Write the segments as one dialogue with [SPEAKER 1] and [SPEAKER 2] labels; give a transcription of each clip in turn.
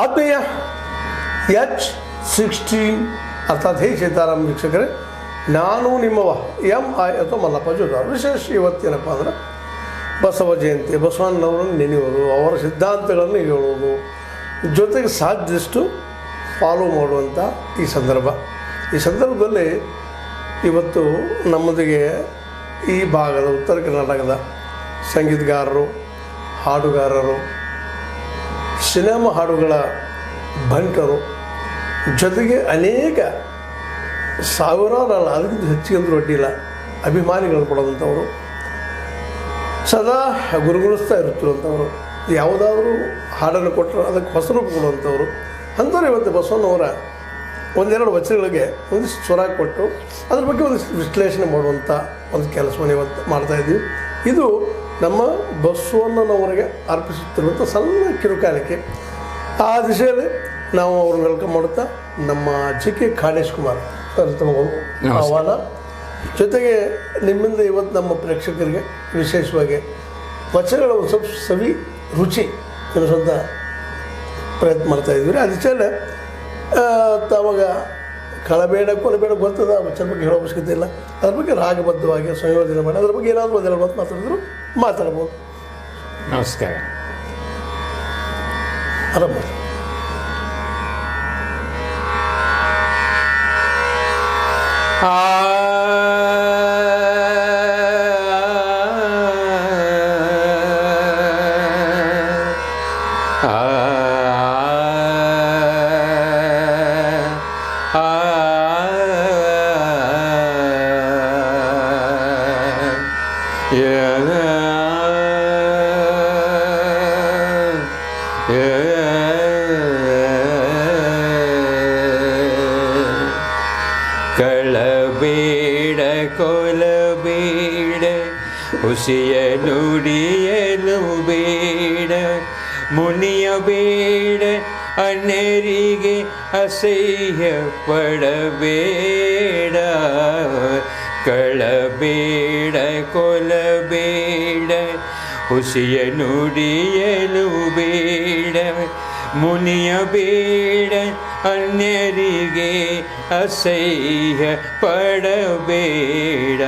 [SPEAKER 1] ಆತ್ಮೀಯ H16 ಅರ್ಥಾತ್ ಹೇ ಸೀತಾರಾಮ್ ವೀಕ್ಷಕರೇ, ನಾನು ನಿಮ್ಮವ MI ಅಥವಾ ಮಲ್ಲಪ್ಪ ಜೋದಾರ್. ವಿಶೇಷ ಇವತ್ತೇನಪ್ಪ ಅಂದ್ರೆ ಬಸವ ಜಯಂತಿ, ಬಸವಣ್ಣನವರನ್ನು ನೆನೆಯೋದು, ಅವರ ಸಿದ್ಧಾಂತಗಳನ್ನು ಹೇಳೋದು, ಜೊತೆಗೆ ಸಾಧ್ಯದಷ್ಟು ಫಾಲೋ ಮಾಡುವಂಥ ಈ ಸಂದರ್ಭದಲ್ಲಿ ಇವತ್ತು ನಮ್ಮೊಂದಿಗೆ ಈ ಭಾಗದ ಉತ್ತರ ಕರ್ನಾಟಕದ ಸಂಗೀತಗಾರರು, ಹಾಡುಗಾರರು, ಸಿನಿಮಾ ಹಾಡುಗಳ ಬಂಟರು, ಜೊತೆಗೆ ಅನೇಕ ಸಾವಿರಾರು ಅಲ್ಲ ಅದಕ್ಕಿಂತ ಹೆಚ್ಚಿಗೆ ಅಡ್ಡಿಲ್ಲ ಅಭಿಮಾನಿಗಳು ಕೊಡುವಂಥವರು, ಸದಾ ಗುರುಗುಲಿಸ್ತಾ ಇರುತ್ತಿರುವಂಥವರು, ಯಾವುದಾದ್ರೂ ಹಾಡನ್ನು ಕೊಟ್ಟರು ಅದಕ್ಕೆ ಹೊಸ ರೂಪ ಕೊಡುವಂಥವ್ರು ಅಂಥವ್ರು ಇವತ್ತು ಬಸವಣ್ಣವರ ಒಂದೆರಡು ವಚನಗಳಿಗೆ ಒಂದಿಷ್ಟು ಸ್ವರ ಕೊಟ್ಟು ಅದ್ರ ಬಗ್ಗೆ ಒಂದಿಷ್ಟು ವಿಶ್ಲೇಷಣೆ ಮಾಡುವಂಥ ಒಂದು ಕೆಲಸವನ್ನು ಇವತ್ತು ಮಾಡ್ತಾಯಿದ್ದೀವಿ. ಇದು ನಮ್ಮ ಬಸವಣ್ಣನವರಿಗೆ ಅರ್ಪಿಸುತ್ತಿರುವಂಥ ಸಣ್ಣ ಕಿರುಕಾಣಿಕೆ. ಆ ದಿಶೆಯಲ್ಲಿ ನಾವು ಅವ್ರನ್ನ ವೆಲ್ಕಮ್ ಮಾಡುತ್ತಾ ನಮ್ಮ JK ಖಾಡೇಶ್ ಕುಮಾರ್ ಸರ್ ತಮಗೊಂದು ಆಹ್ವಾನ, ಜೊತೆಗೆ ನಿಮ್ಮಿಂದ ಇವತ್ತು ನಮ್ಮ ಪ್ರೇಕ್ಷಕರಿಗೆ ವಿಶೇಷವಾಗಿ ವಚನಗಳ ಒಂದು ಸ್ವಲ್ಪ ಸವಿ ರುಚಿ ತಿಳಿಸುವಂಥ ಪ್ರಯತ್ನ ಮಾಡ್ತಾಯಿದ್ವಿ. ಆ ದಿಶೆಯಲ್ಲಿ ತಾವಾಗ ಕಳಬೇಡ ಕೊಲಬೇಡ ಗೊತ್ತದ ವಚನ ಬಗ್ಗೆ ಹೇಳೋ ಅವಶ್ಯಕತೆ ಇಲ್ಲ. ಅದ್ರ ಬಗ್ಗೆ ರಾಗಬದ್ಧವಾಗಿ ಸಂಯೋಜನೆ ಮಾಡಿ ಅದ್ರ ಬಗ್ಗೆ ಏನಾದರೂ ಒಂದೆರಡು ಮಾತು ಮಾತಾಡಿದ್ರು ಮಾತಾಡ್ಬೋದು.
[SPEAKER 2] ನಮಸ್ಕಾರ.
[SPEAKER 1] ಆರಂಭ.
[SPEAKER 2] ಕಳಬೇಡ ಕೊಲಬೇಡ ಹುಸಿಯ ನುಡಿಯಲು ಬೇಡ, ಮುನಿಯಬೇಡ ಅನ್ಯರಿಗೆ ಅಸಹ್ಯ ಪಡಬೇಡ. ಕಳಬೇಡ ಕೊಲಬೇಡ ಹುಸಿಯ ನುಡಿಯಲು ಬೇಡ, ಮುನಿಯಬೇಡ ಅನ್ಯರಿಗೆ ಅಸಹ್ಯ ಪಡಬೇಡ.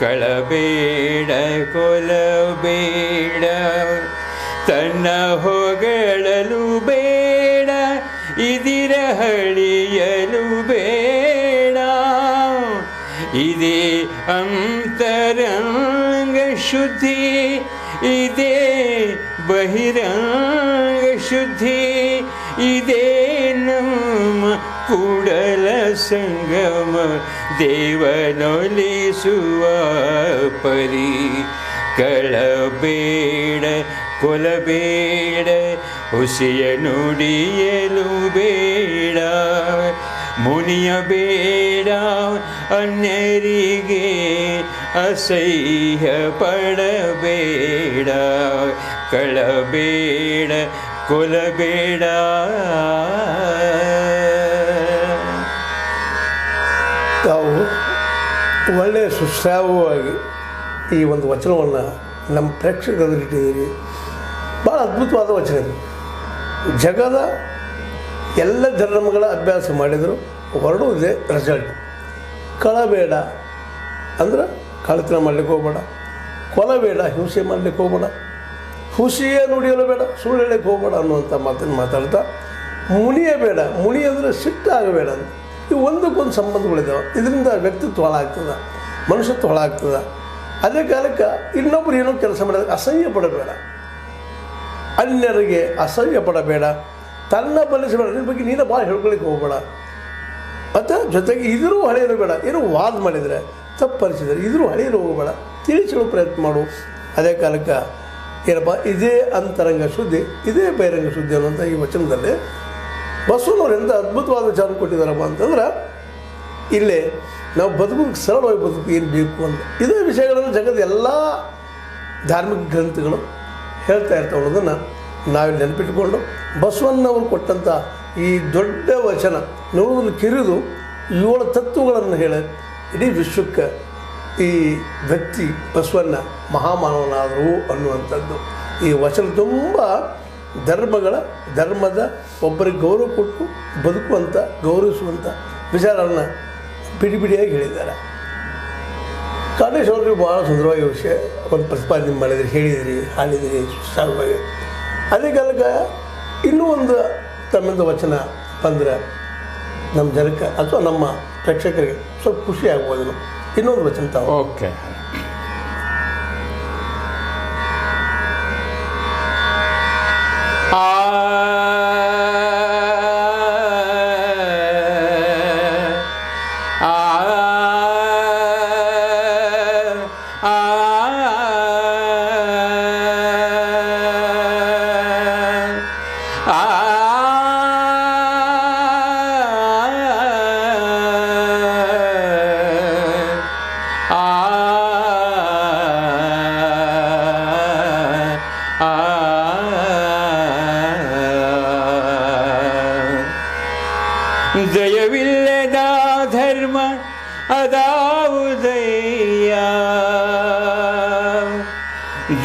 [SPEAKER 2] ಕಳಬೇಡ ಕೊಲಬೇಡ ತನ್ನ ಹೊಗಳಲು ಬೇಡ, ಇದಿರ ಹಳಿಯಲು ಬೇಡ. ಇದೇ ಅಂತರಂಗ ಶುದ್ಧಿ, ಇದೇ ಬಹಿರಂಗ ಶುದ್ಧಿ, ಇದೇ ನಮ್ಮ ಕೂಡಲ ಸಂಗಮ ದೇವನೊಲಿಸುವ ಪರಿ. ಕಳಬೇಡ ಕೊಲಬೇಡ ಹುಸಿಯ ನುಡಿಯಲು ಬೇಡ, ಮುನಿಯಬೇಡ ಅನ್ಯರಿಗೆ ಅಸಹ್ಯ ಪಡಬೇಡ. ಕಳಬೇಡ ಕೊಲಬೇಡ.
[SPEAKER 1] ತಾವು ಒಳ್ಳೆಯ ಸುಶ್ರಾವ್ಯವಾಗಿ ಈ ಒಂದು ವಚನವನ್ನು ನಮ್ಮ ಪ್ರೇಕ್ಷಕರಿಟ್ಟಿದ್ದೀರಿ. ಭಾಳ ಅದ್ಭುತವಾದ ವಚನ ಇದು. ಜಗದ ಎಲ್ಲ ಧರ್ಮಗಳ ಅಭ್ಯಾಸ ಮಾಡಿದರು ಹೊರಡುವುದೇ ರಿಸಲ್ಟ್. ಕಳಬೇಡ ಅಂದ್ರೆ ಕಳ್ಳತನ ಮಾಡಲಿಕ್ಕೆ ಹೋಗಬೇಡ, ಕೊಲಬೇಡ ಹಿಂಸೆ ಮಾಡಲಿಕ್ಕೆ ಹೋಗಬೇಡ, ಹುಸಿಯೇ ನುಡಿಯಲು ಬೇಡ, ಸುಳ್ಳು ಹೇಳಕ್ಕೆ ಹೋಗಬೇಡ ಅನ್ನುವಂಥ ಮಾತನ್ನು ಮಾತಾಡ್ತಾ, ಮುನಿಯೇ ಬೇಡ, ಮುನಿ ಅಂದರೆ ಸಿಟ್ಟಾಗಬೇಡ ಅಂತ. ಇವು ಒಂದಕ್ಕೊಂದು ಸಂಬಂಧಗಳಿದ್ದಾವೆ. ಇದರಿಂದ ವ್ಯಕ್ತಿತ್ವ ಹಾಳಾಗ್ತದೆ, ಮನುಷ್ಯತ್ವ ಹಾಳಾಗ್ತದೆ. ಅದೇ ಕಾಲಕ್ಕೆ ಇನ್ನೊಬ್ಬರು ಏನೋ ಕೆಲಸ ಮಾಡಿದ್ರೆ ಅಸಹ್ಯ ಪಡಬೇಡ, ಅನ್ಯರಿಗೆ ಅಸಹ್ಯ ಪಡಬೇಡ, ತನ್ನ ಬಲಿಸಬೇಡ, ನಿನ್ನ ಬಗ್ಗೆ ನೀನು ಭಾಳ ಹೇಳ್ಕೊಳಿಕ್ಕೆ ಹೋಗಬೇಡ. ಮತ್ತು ಜೊತೆಗೆ ಇದರೂ ಹಳೆಯಲು ಬೇಡ, ಏನೋ ವಾದ ಮಾಡಿದರೆ ತಪ್ಪರಿಸಿದರೆ ಇದರೂ ಹಳೆಯಲು ಹೋಗಬೇಡ, ತಿಳಿಸಲು ಪ್ರಯತ್ನ ಮಾಡು. ಅದೇ ಕಾಲಕ್ಕೆ ಏನಪ್ಪ, ಇದೇ ಅಂತರಂಗ ಶುದ್ಧಿ, ಇದೇ ಬಹಿರಂಗ ಶುದ್ಧಿ ಅನ್ನುವಂಥ ಈ ವಚನದಲ್ಲಿ ಬಸವನವ್ರು ಎಂಥ ಅದ್ಭುತವಾದ ವಿಚಾರ ಕೊಟ್ಟಿದ್ದಾರಪ್ಪ ಅಂತಂದ್ರೆ, ಇಲ್ಲೇ ನಾವು ಬದುಕೋದಕ್ಕೆ ಸರಳವಾಗಿ ಬದುಕು ಏನು ಬೇಕು ಅಂತ ಇದೇ ವಿಷಯಗಳನ್ನು ಜಗದ ಎಲ್ಲ ಧಾರ್ಮಿಕ ಗ್ರಂಥಗಳು ಹೇಳ್ತಾ ಇರ್ತಾವೆ ಅನ್ನೋದನ್ನು ನಾವಿಲ್ಲಿ ನೆನಪಿಟ್ಟುಕೊಂಡು ಬಸವಣ್ಣವರು ಕೊಟ್ಟಂಥ ಈ ದೊಡ್ಡ ವಚನ ನೋಡೋದನ್ನು ಕಿರಿದು 7 ತತ್ವಗಳನ್ನು ಹೇಳಿ ಇಡೀ ವಿಶ್ವಕ್ಕೆ ಈ ವ್ಯಕ್ತಿ ಬಸವಣ್ಣ ಮಹಾಮಾನವನಾದರು ಅನ್ನುವಂಥದ್ದು ಈ ವಚನ ತುಂಬ ಧರ್ಮದ ಒಬ್ಬರಿಗೆ ಗೌರವ ಕೊಟ್ಟು ಬದುಕುವಂಥ ಗೌರವಿಸುವಂಥ ವಿಚಾರವನ್ನು ಬಿಡಿಯಾಗಿ ಹೇಳಿದ್ದಾರೆ. ಕಾಳೇಶ್ ಅವರು ಭಾಳ ಸುಂದರವಾಗಿ ವಿಷಯ ಒಂದು ಪ್ರತಿಪಾದನೆ ಮಾಡಿದ್ರಿ, ಹೇಳಿದಿರಿ, ಹಾಡಿದಿರಿ ಸುಸ್ತಾಗವಾಗಿ. ಅದೇ ಕಾಲಕ್ಕೆ ಇನ್ನೂ ಒಂದು ತಮ್ಮಿಂದ ವಚನ ಬಂದರೆ ನಮ್ಮ ಜನಕ್ಕೆ ಅಥವಾ ನಮ್ಮ ಪ್ರೇಕ್ಷಕರಿಗೆ ಸ್ವಲ್ಪ ಖುಷಿ ಆಗ್ಬೋದು. ಇನ್ನೊಂದು ವಚನ ತಾವು.
[SPEAKER 2] ಓಕೆ. ದಯವಿಲ್ಲದ ಧರ್ಮ ಅದಾವುದಯ್ಯ,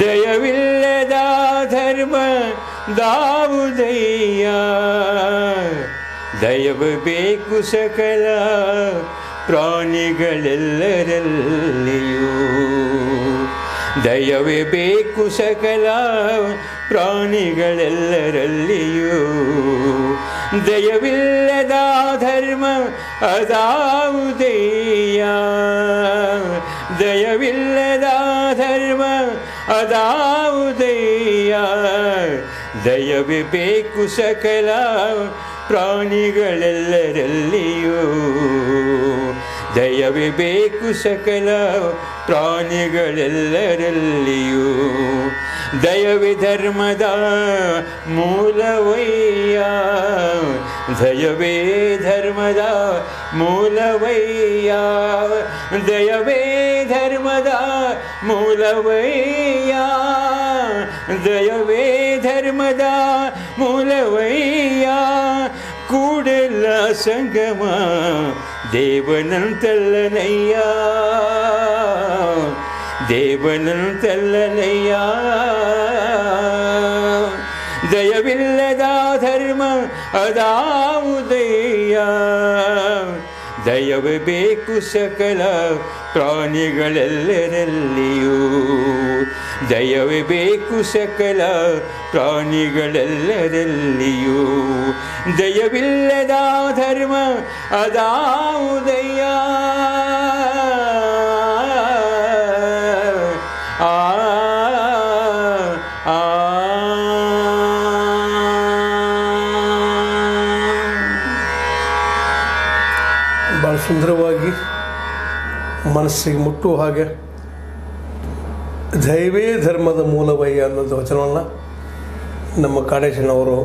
[SPEAKER 2] ದಯವಿಲ್ಲದ ಧರ್ಮ ದಾವುದಯ್ಯ, ದಯವು ಬೇಕು ಸಕಲ ಪ್ರಾಣಿಗಳೆಲ್ಲರಲ್ಲಿಯೂ, ದಯವೇ ಬೇಕು ಸಕಲ ಪ್ರಾಣಿಗಳೆಲ್ಲರಲ್ಲಿಯೂ, ದಯವಿಲ್ಲದ ಧರ್ಮ ಅದಾವುದಯ್ಯ, ದಯವಿಲ್ಲದ ಧರ್ಮ ಅದಾವುದಯ್ಯ, ದಯವೇ ಬೇಕು ಸಕಲ ಪ್ರಾಣಿಗಳೆಲ್ಲರಲ್ಲಿಯೂ, ದಯವೇ ಬೇಕು ಸಕಲ ಪ್ರಾಣಿಗಳೆಲ್ಲರಲ್ಲಿಯೂ, ದಯವೇ ಧರ್ಮದ ಮೂಲವಯ್ಯ, ದಯವೇ ಧರ್ಮದ ಮೂಲವಯ್ಯ, ದಯವೇ ಧರ್ಮದ ಮೂಲವಯ್ಯ, ದಯವೇ ಧರ್ಮದ ಮೂಲವಯ್ಯ, ಕೂಡಲ ಸಂಗಮ ದೇವನಂತಲ್ಲನಯ್ಯ, ದೇವನಂತಲ್ಲನಯ್ಯ, ದಯವಿಲ್ಲದ ಧರ್ಮ ಅದಾವುದಯ್ಯ, ದಯವೇ ಬೇಕು ಸಕಲ ಪ್ರಾಣಿಗಳೆಲ್ಲರಲ್ಲಿಯೂ, ದಯವೇ ಬೇಕು ಸಕಲ ಪ್ರಾಣಿಗಳೆಲ್ಲರಲ್ಲಿಯೂ, ದಯವಿಲ್ಲದ ಧರ್ಮ ಅದಾವುದಯ್ಯ,
[SPEAKER 1] ಭಾಳ ಸುಂದರವಾಗಿ ಮನಸ್ಸಿಗೆ ಮುಟ್ಟುವ ಹಾಗೆ ದೈವೇ ಧರ್ಮದ ಮೂಲವಯ್ಯ ಅನ್ನೋದು ವಚನವನ್ನು ನಮ್ಮ ಕಾಡೇಶನವರು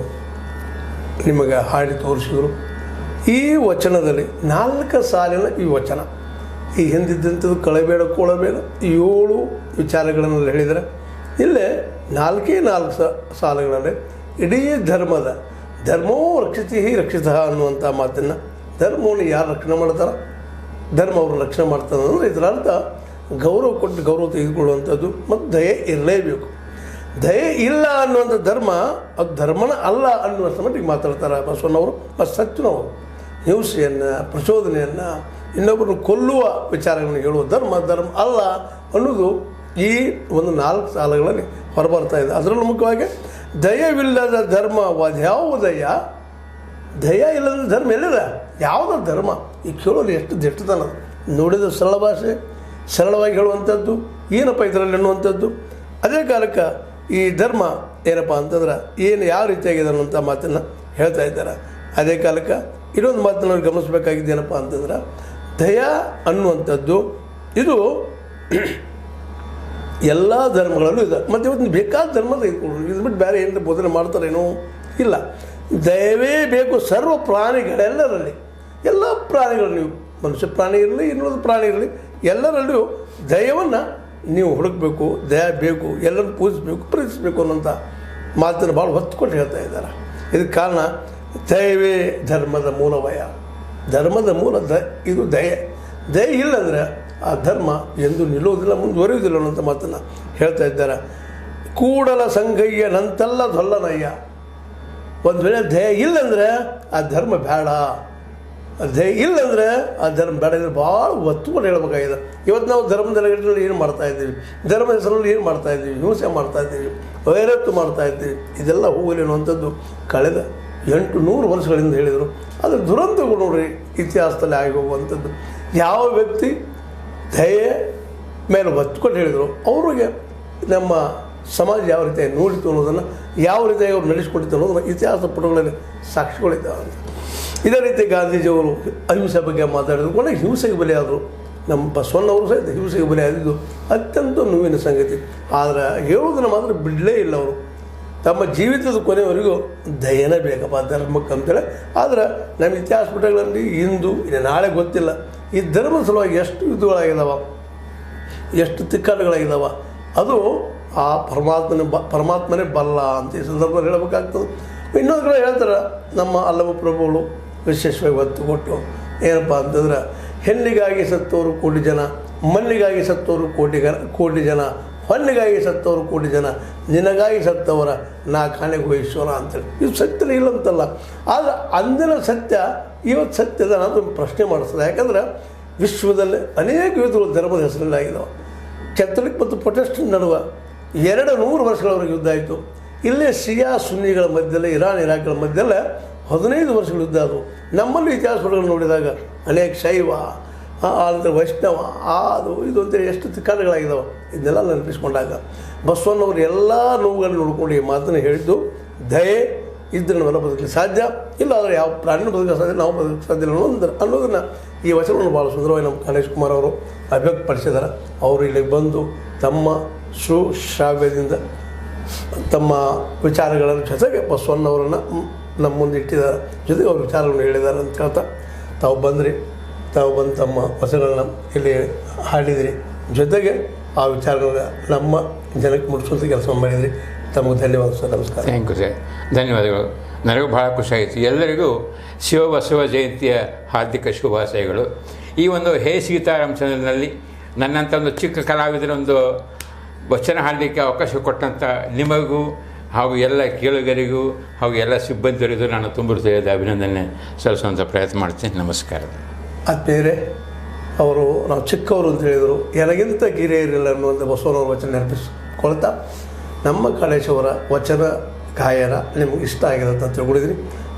[SPEAKER 1] ನಿಮಗೆ ಹಾಡಿ ತೋರಿಸಿದರು. ಈ ವಚನದಲ್ಲಿ 4 ಸಾಲಿನ ಈ ವಚನ, ಈ ಹಿಂದಿದ್ದಂಥದ್ದು ಕಳಬೇಡ ಕೊಳಬೇಡ 7 ವಿಚಾರಗಳನ್ನು ಹೇಳಿದರೆ, ಇಲ್ಲೇ 4 ಸಾಲುಗಳಲ್ಲಿ ಇಡೀ ಧರ್ಮೋ ರಕ್ಷಿತಿ ರಕ್ಷಿತ ಅನ್ನುವಂಥ ಮಾತನ್ನು, ಧರ್ಮವನ್ನು ಯಾರು ರಕ್ಷಣೆ ಮಾಡ್ತಾರೆ, ಧರ್ಮ ಅವರು ರಕ್ಷಣೆ ಮಾಡ್ತಾರೆ ಅಂದರೆ ಇದರ ಅರ್ಥ ಗೌರವ ಕೊಟ್ಟು ಗೌರವ ತೆಗೆದುಕೊಳ್ಳುವಂಥದ್ದು ಮತ್ತು ದಯೆ ಇರಲೇಬೇಕು. ದಯೆ ಇಲ್ಲ ಅನ್ನುವಂಥ ಧರ್ಮ ಅದು ಧರ್ಮನ ಅಲ್ಲ ಅನ್ನುವಂಥ ಮಟ್ಟಿಗೆ ಮಾತಾಡ್ತಾರೆ ಬಸವಣ್ಣವರು ಮತ್ತು ಸತ್ಯನವರು. ಹಿಂಸೆಯನ್ನು, ಪ್ರಚೋದನೆಯನ್ನು, ಇನ್ನೊಬ್ಬರನ್ನು ಕೊಲ್ಲುವ ವಿಚಾರಗಳನ್ನು ಹೇಳುವ ಧರ್ಮ ಅಲ್ಲ ಅನ್ನೋದು ಈ ಒಂದು 4 ಸಾಲುಗಳಲ್ಲಿ ಹೊರಬರ್ತಾ ಇದೆ. ಅದರಲ್ಲೂ ಮುಖ್ಯವಾಗಿ ದಯವಿಲ್ಲದ ಧರ್ಮ ಯಾವುದಯ್ಯ, ದಯ ಇಲ್ಲದ ಧರ್ಮ ಎಲ್ಲಿದೆ, ಯಾವುದ ಧರ್ಮ ಈ ಕೇಳೋದು ಎಷ್ಟು ದಿಟ್ಟತನ, ನೋಡಿದ ಸರಳ ಭಾಷೆ, ಸರಳವಾಗಿ ಹೇಳುವಂಥದ್ದು, ಏನಪ್ಪ ಇದರಲ್ಲಿ ಅನ್ನುವಂಥದ್ದು. ಅದೇ ಕಾಲಕ್ಕೆ ಈ ಧರ್ಮ ಏನಪ್ಪ ಅಂತಂದ್ರೆ ಏನು ಯಾವ ರೀತಿಯಾಗಿದೆ ಅನ್ನುವಂಥ ಮಾತನ್ನು ಹೇಳ್ತಾ ಇದ್ದಾರೆ. ಅದೇ ಕಾಲಕ್ಕೆ ಇನ್ನೊಂದು ಮಾತನ್ನು ನಾವು ಗಮನಿಸಬೇಕಾಗಿದ್ದೇನಪ್ಪ ಅಂತಂದ್ರೆ, ದಯ ಅನ್ನುವಂಥದ್ದು ಇದು ಎಲ್ಲ ಧರ್ಮಗಳಲ್ಲೂ ಇದೆ. ಮತ್ತು ಇವತ್ತು ಬೇಕಾದ ಧರ್ಮ ತೆಗೆದುಕೊಳ್ಳೋದು, ಇದು ಬಿಟ್ಟು ಬೇರೆ ಏನಾರ ಬೋಧನೆ ಮಾಡ್ತಾರೇನೋ ಇಲ್ಲ. ದಯವೇ ಬೇಕು ಸರ್ವ ಪ್ರಾಣಿಗಳೆಲ್ಲರಲ್ಲಿ, ಎಲ್ಲ ಪ್ರಾಣಿಗಳು, ನೀವು ಮನುಷ್ಯ ಪ್ರಾಣಿ ಇರಲಿ, ಇನ್ನೊಂದು ಪ್ರಾಣಿ ಇರಲಿ, ಎಲ್ಲರಲ್ಲೂ ದಯವನ್ನು ನೀವು ಹುಡುಕಬೇಕು, ದಯ ಬೇಕು, ಎಲ್ಲರೂ ಪೂಜಿಸಬೇಕು, ಪ್ರೀತಿಸಬೇಕು ಅನ್ನೋಂಥ ಮಾತನ್ನು ಭಾಳ ಹೊತ್ತು ಕೊಟ್ಟು ಹೇಳ್ತಾ ಇದ್ದಾರೆ. ಇದಕ್ಕೆ ಕಾರಣ ದಯವೇ ಧರ್ಮದ ಮೂಲವಯ, ಧರ್ಮದ ಮೂಲ ಇದು ದಯೆ ಇಲ್ಲಂದರೆ ಆ ಧರ್ಮ ಎಂದು ನಿಲ್ಲೋದಿಲ್ಲ, ಮುಂದುವರಿಯುವುದಿಲ್ಲ ಅನ್ನೋಂಥ ಮಾತನ್ನು ಹೇಳ್ತಾ ಇದ್ದಾರೆ. ಕೂಡಲ ಸಂಗಯ್ಯ ನಂತಲ್ಲ ದೊಲ್ಲನಯ್ಯ, ಒಂದು ವೇಳೆ ಧ್ಯೇಯ ಇಲ್ಲಂದ್ರೆ ಆ ಧರ್ಮ ಬೇಡ, ಧ್ಯೇಯ ಇಲ್ಲಂದ್ರೆ ಆ ಧರ್ಮ ಬೇಡ ಇದ್ರೆ ಭಾಳ ಒತ್ತುಕೊಂಡು ಹೇಳ್ಬೇಕಾಗಿದೆ. ಇವತ್ತು ನಾವು ಧರ್ಮದ ನೆಲೆಗಟ್ಟಿನಲ್ಲಿ ಏನು ಮಾಡ್ತಾಯಿದ್ದೀವಿ, ಧರ್ಮದ ಹೆಸರಲ್ಲಿ ಏನು ಮಾಡ್ತಾಯಿದ್ದೀವಿ, ಹಿಂಸೆ ಮಾಡ್ತಾಯಿದ್ದೀವಿ, ವೈರತ್ವ ಮಾಡ್ತಾಯಿದ್ದೀವಿ. ಇದೆಲ್ಲ ಹೋಗಲಿ ಅನ್ನುವಂಥದ್ದು ಕಳೆದ 800 ವರ್ಷಗಳಿಂದ ಹೇಳಿದರು. ಆದರೆ ದುರಂತಗಳು ನೋಡ್ರಿ ಇತಿಹಾಸದಲ್ಲಿ ಆಗಿ ಹೋಗುವಂಥದ್ದು. ಯಾವ ವ್ಯಕ್ತಿ ಧ್ಯೇಯ ಮೇಲೆ ಒತ್ತುಕೊಂಡು ಹೇಳಿದರು ಅವರಿಗೆ ನಮ್ಮ ಸಮಾಜ ಯಾವ ರೀತಿಯಾಗಿ ನೋಡಿತು ಅನ್ನೋದನ್ನು, ಯಾವ ರೀತಿಯಾಗಿ ಅವ್ರು ನಡೆಸಿಕೊಂಡಿತ್ತು ಅನ್ನೋದನ್ನು ಇತಿಹಾಸ ಪುಟಗಳಲ್ಲಿ ಸಾಕ್ಷಿಗಳಿದ್ದಾವೆ ಅಂತ. ಇದೇ ರೀತಿ ಗಾಂಧೀಜಿಯವರು ಅಹಿಂಸೆ ಬಗ್ಗೆ ಮಾತಾಡಿದ್ರು, ಕೊನೆಗೆ ಹಿಂಸೆಗೆ ಬಲಿಯಾದರು. ನಮ್ಮ ಬಸವಣ್ಣವರು ಸಹಿತ ಹಿಂಸೆಗೆ ಬಲಿಯಾದಿದ್ದು ಅತ್ಯಂತ ನೋವಿನ ಸಂಗತಿ. ಆದರೆ ಹೇಳುವುದನ್ನು ಮಾತ್ರ ಬಿಡಲೇ ಇಲ್ಲ ಅವರು. ತಮ್ಮ ಜೀವಿತದ ಕೊನೆಯವರೆಗೂ ದಯನೇ ಬೇಕಪ್ಪ ಧರ್ಮಕ್ಕೆ ಅಂತೇಳಿ. ಆದರೆ ನಮ್ಮ ಇತಿಹಾಸ ಪುಟಗಳಲ್ಲಿ ಇಂದು ನಾಳೆ ಗೊತ್ತಿಲ್ಲ ಈ ಧರ್ಮದ ಸಲುವಾಗಿ ಎಷ್ಟು ಯುದ್ಧಗಳಾಗಿದ್ದಾವ, ಎಷ್ಟು ತಿಕ್ಕಾಟಗಳಾಗಿದ್ದಾವ. ಅದು ಆ ಪರಮಾತ್ಮನೇ ಬಲ್ಲ ಅಂತ ಈ ಸಂದರ್ಭದಲ್ಲಿ ಹೇಳಬೇಕಾಗ್ತದೆ. ಇನ್ನೊಂದು ಕಡೆ ಹೇಳ್ತಾರೆ ನಮ್ಮ ಅಲ್ಲಮ ಪ್ರಭುಗಳು ವಿಶೇಷವಾಗಿ ಒತ್ತು ಕೊಟ್ಟು ಏನಪ್ಪ ಅಂತಂದ್ರೆ, ಹೆಣ್ಣಿಗಾಗಿ ಸತ್ತವರು ಕೋಟಿ ಜನ, ಮಣ್ಣಿಗಾಗಿ ಸತ್ತವರು ಕೋಟಿ ಜನ, ಹೊನ್ನಿಗಾಗಿ ಸತ್ತವರು ಕೋಟಿ ಜನ, ನಿನಗಾಗಿ ಸತ್ತವರ ನಾ ಕಾಣೆಗೂ ಈಶ್ವರ ಅಂತೇಳಿ. ಇದು ಸತ್ಯ ಇಲ್ಲಂತಲ್ಲ, ಆದರೆ ಅಂದಿನ ಸತ್ಯ ಇವತ್ತು ಸತ್ಯದ ನಾನು ಪ್ರಶ್ನೆ ಮಾಡಿಸ್ತದೆ. ಯಾಕಂದ್ರೆ ವಿಶ್ವದಲ್ಲಿ ಅನೇಕ ಯುದ್ಧಗಳು ಧರ್ಮದ ಹೆಸರಲ್ಲಿ ಆಗಿದ್ದಾವೆ. ಕ್ಯಾಥಲಿಕ್ ಮತ್ತು ಪ್ರೊಟೆಸ್ಟೆಂಟ್ ನಡುವೆ 200 ವರ್ಷಗಳವರೆಗೆ ಯುದ್ಧ ಆಯಿತು. ಇಲ್ಲೇ ಶಿಯಾ ಸುನ್ನಿಗಳ ಮಧ್ಯದಲ್ಲೇ ಇರಾನ್ ಇರಾಕ್ಗಳ ಮಧ್ಯದಲ್ಲೇ 15 ವರ್ಷಗಳ ಯುದ್ಧ ಆದವು. ನಮ್ಮಲ್ಲಿ ಇತಿಹಾಸಗಳನ್ನು ನೋಡಿದಾಗ ಅನೇಕ ಶೈವ, ಆನಂತರ ವೈಷ್ಣವ, ಅದು ಇದು ಅಂತೇಳಿ ಎಷ್ಟು ತಿಕ್ಕಾಟಗಳಾಗಿದ್ದಾವೆ. ಇದನ್ನೆಲ್ಲ ನೆನಪಿಸ್ಕೊಂಡಾಗ ಬಸವಣ್ಣವರು ಎಲ್ಲ ನೋವುಗಳನ್ನು ನೋಡ್ಕೊಂಡು ಈ ಮಾತನ್ನು ಹೇಳಿದ್ದು, ದಯೆ ಇದ್ರೆ ನಾವೆಲ್ಲ ಬದುಕಲಿಕ್ಕೆ ಸಾಧ್ಯ, ಇಲ್ಲ ಆದರೆ ಯಾವ ಪ್ರಾಣಿನೂ ಬದುಕಲಿಕ್ಕೆ ಸಾಧ್ಯ, ನಾವು ಬದುಕಲಿಕ್ಕೆ ಸಾಧ್ಯ ಅನ್ನೋದನ್ನು ಈ ವಚನವನ್ನು ಭಾಳ ಸುಂದರವಾಗಿ ನಮ್ಮ ಗಣೇಶ್ ಕುಮಾರ್ ಅವರು ಅಭಿವ್ಯಕ್ತಪಡಿಸಿದ್ದಾರೆ. ಅವರು ಇಲ್ಲಿಗೆ ಬಂದು ತಮ್ಮ ಸುಶ್ರಾವ್ಯದಿಂದ ತಮ್ಮ ವಿಚಾರಗಳ ಜೊತೆಗೆ ಬಸವಣ್ಣವರನ್ನು ನಮ್ಮ ಮುಂದೆ ಇಟ್ಟಿದ್ದಾರೆ, ಜೊತೆಗೆ ಅವ್ರ ವಿಚಾರಗಳನ್ನು ಹೇಳಿದ್ದಾರೆ ಅಂತ ಹೇಳ್ತಾ ತಾವು ಬಂದು ತಮ್ಮ ವಚನಗಳನ್ನ ಇಲ್ಲಿ ಹಾಡಿದಿರಿ, ಜೊತೆಗೆ ಆ ವಿಚಾರಗಳನ್ನ ನಮ್ಮ ಜನಕ್ಕೆ ಮುಟ್ಟಿಸುವಂಥ ಕೆಲಸ ಮಾಡಿದ್ರಿ. ತಮಗೆ ಧನ್ಯವಾದ ಸರ್. ನಮಸ್ಕಾರ.
[SPEAKER 2] ಥ್ಯಾಂಕ್ ಯು ಸರ್, ಧನ್ಯವಾದಗಳು. ನನಗೂ ಭಾಳ ಖುಷಿಯಾಯಿತು. ಎಲ್ಲರಿಗೂ ಶಿವಬಸವ ಜಯಂತಿಯ ಹಾರ್ದಿಕ ಶುಭಾಶಯಗಳು. ಈ ಒಂದು ಹೇ ಸೀತಾರಾಮ್ ಚಾನಲ್ನಲ್ಲಿ ನನ್ನಂಥ ಒಂದು ಚಿಕ್ಕ ಕಲಾವಿದರೊಂದು ವಚನ ಹಾಡಲಿಕ್ಕೆ ಅವಕಾಶ ಕೊಟ್ಟಂಥ ನಿಮಗೂ ಹಾಗೂ ಎಲ್ಲ ಕೇಳುಗರಿಗೂ ಹಾಗೂ ಎಲ್ಲ ಸಿಬ್ಬಂದಿರಿಗೂ ನಾನು ತುಂಬ ಹೃದಯದ ಅಭಿನಂದನೆ ಸಲ್ಲಿಸುವಂಥ ಪ್ರಯತ್ನ ಮಾಡ್ತೀನಿ. ನಮಸ್ಕಾರ.
[SPEAKER 1] ಆತ್ಮೀಯರೇ, ಅವರು ನಾವು ಚಿಕ್ಕವರು ಅಂತ ಹೇಳಿದರು, ನನಗಿಂತ ಗಿರಿಯರಿಲ್ಲ ಅನ್ನುವಂಥ ಬಸವನವ್ರ ವಚನ ನೆನಪಿಸ್ಕೊಳ್ತಾ ನಮ್ಮ ಗಣೇಶವರ ವಚನ ಗಾಯನ ನಿಮ್ಗೆ ಇಷ್ಟ ಆಗಿದೆ ಅಂತ ತಿಳ್ಕೊಂಡಿದ್ದೀನಿ.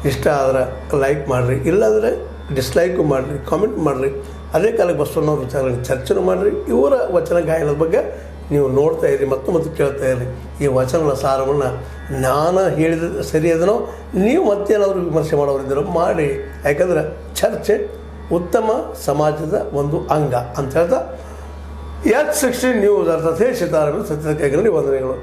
[SPEAKER 1] ಇಷ್ಟ ಆದರೆ ಲೈಕ್ ಮಾಡಿರಿ, ಇಲ್ಲಾಂದರೆ ಡಿಸ್ಲೈಕು ಮಾಡಿರಿ, ಕಾಮೆಂಟ್ ಮಾಡಿರಿ. ಅದೇ ಕಾಲಕ್ಕೆ ಬಸವಣ್ಣವ್ರ ವಿಚಾರಗಳನ್ನು ಚರ್ಚೆನೂ ಮಾಡಿರಿ. ಇವರ ವಚನ ಗಾಯನದ ಬಗ್ಗೆ ನೀವು ನೋಡ್ತಾ ಇರಿ ಮತ್ತು ಕೇಳ್ತಾ ಇರಿ. ಈ ವಚನಗಳ ಸಾರವನ್ನು ನಾನು ಹೇಳಿದ ಸರಿ ಅದನೋ ನೀವು ಮತ್ತೇನಾದರೂ ವಿಮರ್ಶೆ ಮಾಡೋರಿದ್ದೀರೋ ಮಾಡಿ. ಯಾಕಂದರೆ ಚರ್ಚೆ ಉತ್ತಮ ಸಮಾಜದ ಒಂದು ಅಂಗ ಅಂತ ಹೇಳ್ತಾ H16 ನ್ಯೂಸ್ ಅರ್ಥಾತ್ ಹೇ ಸೀತಾರಾಮ ಸತ್ಯದ ಕೈಗಳಲ್ಲಿ ವಂದನೆಗಳು.